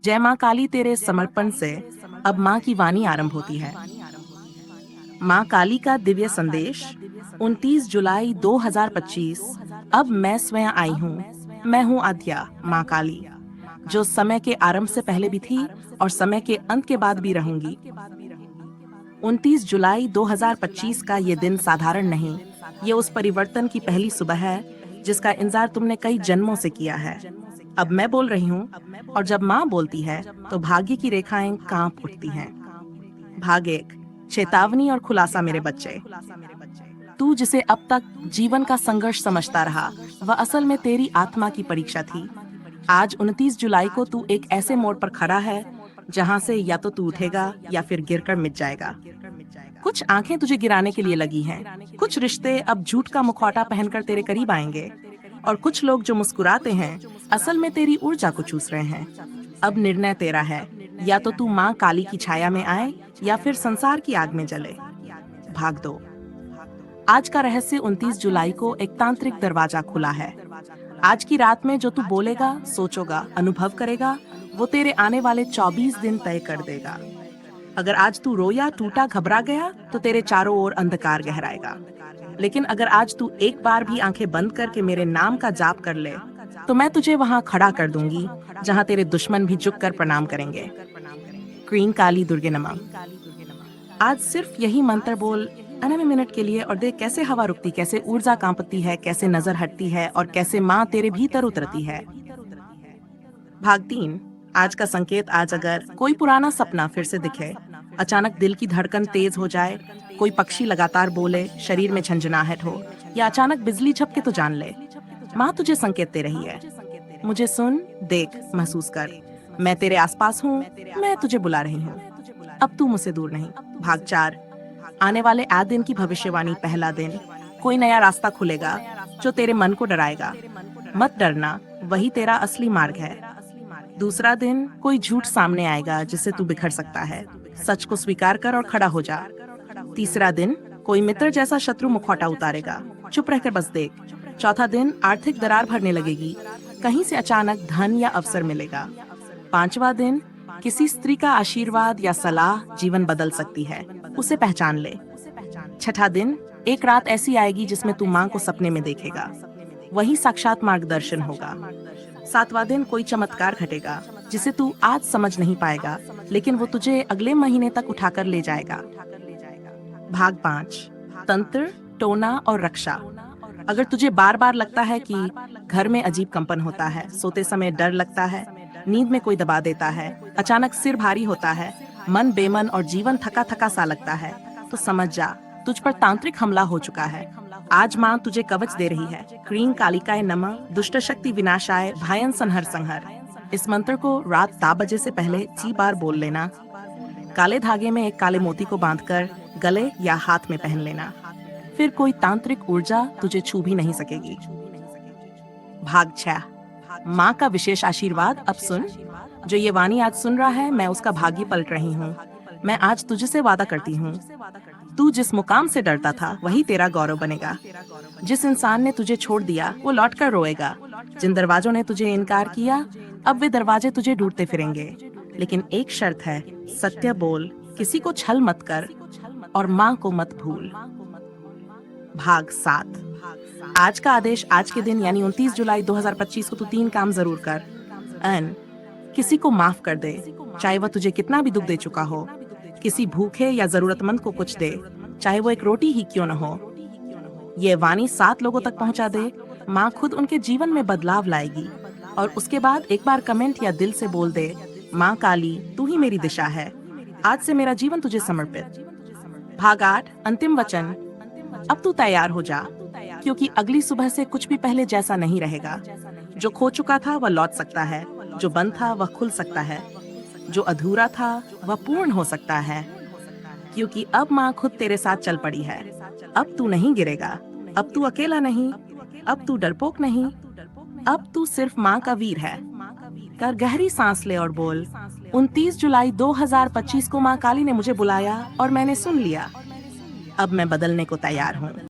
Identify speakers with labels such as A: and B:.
A: जय माँ काली तेरे समर्पण से अब माँ की वाणी आरंभ होती है। माँ काली का दिव्य संदेश 29 जुलाई 2025। अब मैं स्वयं आई हूँ। मैं हूँ आद्या माँ काली, जो समय के आरंभ से पहले भी थी और समय के अंत के बाद भी रहूंगी। 29 जुलाई 2025 का ये दिन साधारण नहीं, ये उस परिवर्तन की पहली सुबह है जिसका इंतजार तुमने कई जन्मों से किया है। अब मैं बोल रही हूँ, और जब माँ बोलती है तो भाग्य की रेखाएं कांप उठती हैं। भाग एक, चेतावनी और खुलासा। मेरे बच्चे, तू जिसे अब तक जीवन का संघर्ष समझता रहा, वह असल में तेरी आत्मा की परीक्षा थी। आज 29 जुलाई को तू एक ऐसे मोड़ पर खड़ा है जहां से या तो तू उठेगा या फिर गिरकर मिट जाएगा। कुछ आंखें तुझे गिराने के लिए लगी हैं, कुछ रिश्ते अब झूठ का मुखौटा पहनकर तेरे करीब आएंगे, और कुछ लोग जो मुस्कुराते हैं असल में तेरी ऊर्जा को चूस रहे हैं। अब निर्णय तेरा है, या तो तू माँ काली की छाया में आए या फिर संसार की आग में जले। भाग दो। आज का रहस्य 29 जुलाई को एक तांत्रिक दरवाजा खुला है। आज की रात में जो तू बोलेगा, सोचोगा, अनुभव करेगा, वो तेरे आने वाले 24 दिन तय कर देगा। अगर आज तू रोया, टूटा, घबरा गया, तो तेरे चारों ओर अंधकार गहराएगा। लेकिन अगर आज तू एक बार भी आंखें बंद करके मेरे नाम का जाप कर ले, तो मैं तुझे वहां खड़ा कर दूंगी जहां तेरे दुश्मन भी झुककर प्रणाम करेंगे। क्वीन काली दुर्गे नमः। आज सिर्फ यही मंत्र बोल अनमे मिनट के लिए और देख कैसे हवा रुकती, कैसे ऊर्जा कांपती है, कैसे नजर हटती है और कैसे माँ तेरे भीतर उतरती है। भाग 3, आज का संकेत। आज अगर कोई पुराना सपना फिर से दिखे, अचानक दिल की धड़कन तेज हो जाए, कोई पक्षी लगातार बोले, शरीर में झंझनाहट हो, या अचानक बिजली झपके, तो जान ले माँ तुझे संकेत दे रही है। मुझे सुन, देख, महसूस कर। मैं तेरे आसपास हूँ, मैं तुझे बुला रही हूँ। अब तू मुझसे दूर नहीं। भाग 4, आने वाले आ दिन की भविष्यवाणी। पहला दिन, कोई नया रास्ता खुलेगा जो तेरे मन को डराएगा। मत डरना, वही तेरा असली मार्ग है। दूसरा दिन, कोई झूठ सामने आएगा जिससे तू बिखर सकता है। सच को स्वीकार कर और खड़ा हो जा। तीसरा दिन, कोई मित्र जैसा शत्रु मुखौटा उतारेगा, चुप रहकर बस देख। चौथा दिन, आर्थिक दरार भरने लगेगी, कहीं से अचानक धन या अवसर मिलेगा। पांचवा दिन, किसी स्त्री का आशीर्वाद या सलाह जीवन बदल सकती है, उसे पहचान ले। छठा दिन, एक रात ऐसी आएगी जिसमें तू माँ को सपने में देखेगा, वही साक्षात मार्गदर्शन होगा। सातवां दिन, कोई चमत्कार घटेगा जिसे तू आज समझ नहीं पाएगा, लेकिन वो तुझे अगले महीने तक उठाकर ले जाएगा। भाग 5, तंत्र, टोना और रक्षा। अगर तुझे बार बार लगता है कि घर में अजीब कंपन होता है, सोते समय डर लगता है, नींद में कोई दबा देता है, अचानक सिर भारी होता है, मन बेमन और जीवन थका थका सा लगता है, तो समझ जा, तुझ पर तांत्रिक हमला हो चुका है। आज माँ तुझे कवच दे रही है। क्रीं कालिकाय नमः, दुष्ट शक्ति विनाशाय, भयन संहर संहर। इस मंत्र को रात 10 बजे से पहले 6 बार बोल लेना। काले धागे में एक काले मोती को बांधकर गले या हाथ में पहन लेना, फिर कोई तांत्रिक ऊर्जा तुझे छू भी नहीं सकेगी। भाग 6, माँ का विशेष आशीर्वाद। अब सुन, जो ये वाणी आज सुन रहा है, मैं उसका भाग्य पलट रही हूँ। मैं आज तुझसे वादा करती हूँ, तू जिस मुकाम से डरता था वही तेरा गौरव बनेगा। जिस इंसान ने तुझे छोड़ दिया वो लौट कर रोएगा। जिन दरवाजों ने तुझे इनकार किया, अब वे दरवाजे तुझे ढूंढते फिरेंगे। लेकिन एक शर्त है, सत्य बोल, किसी को छल मत कर और माँ को मत भूल। भाग 7, आज का आदेश। आज के दिन यानी 29 जुलाई 2025 को तू 3 काम जरूर कर। अन, किसी को माफ कर दे, चाहे वह तुझे कितना भी दुख दे चुका हो। किसी भूखे या जरूरतमंद को कुछ दे, चाहे वो एक रोटी ही क्यों न हो। ये वाणी 7 लोगों तक पहुंचा दे, माँ खुद उनके जीवन में बदलाव लाएगी। और उसके बाद एक बार कमेंट या दिल से बोल दे, माँ काली तू ही मेरी दिशा है, आज से मेरा जीवन तुझे समर्पित। भाग 8, अंतिम वचन। अब तू तैयार हो जा, क्योंकि अगली सुबह से कुछ भी पहले जैसा नहीं रहेगा। जो खो चुका था वह लौट सकता है, जो बंद था वह खुल सकता है, जो अधूरा था वह पूर्ण हो सकता है, क्योंकि अब माँ खुद तेरे साथ चल पड़ी है। अब तू नहीं गिरेगा, अब तू अकेला नहीं, अब तू डरपोक नहीं, अब तू सिर्फ माँ का वीर है। कर गहरी सांस ले और बोल, 29 जुलाई 2025 को माँ काली ने मुझे बुलाया और मैंने सुन लिया। अब मैं बदलने को तैयार हूँ।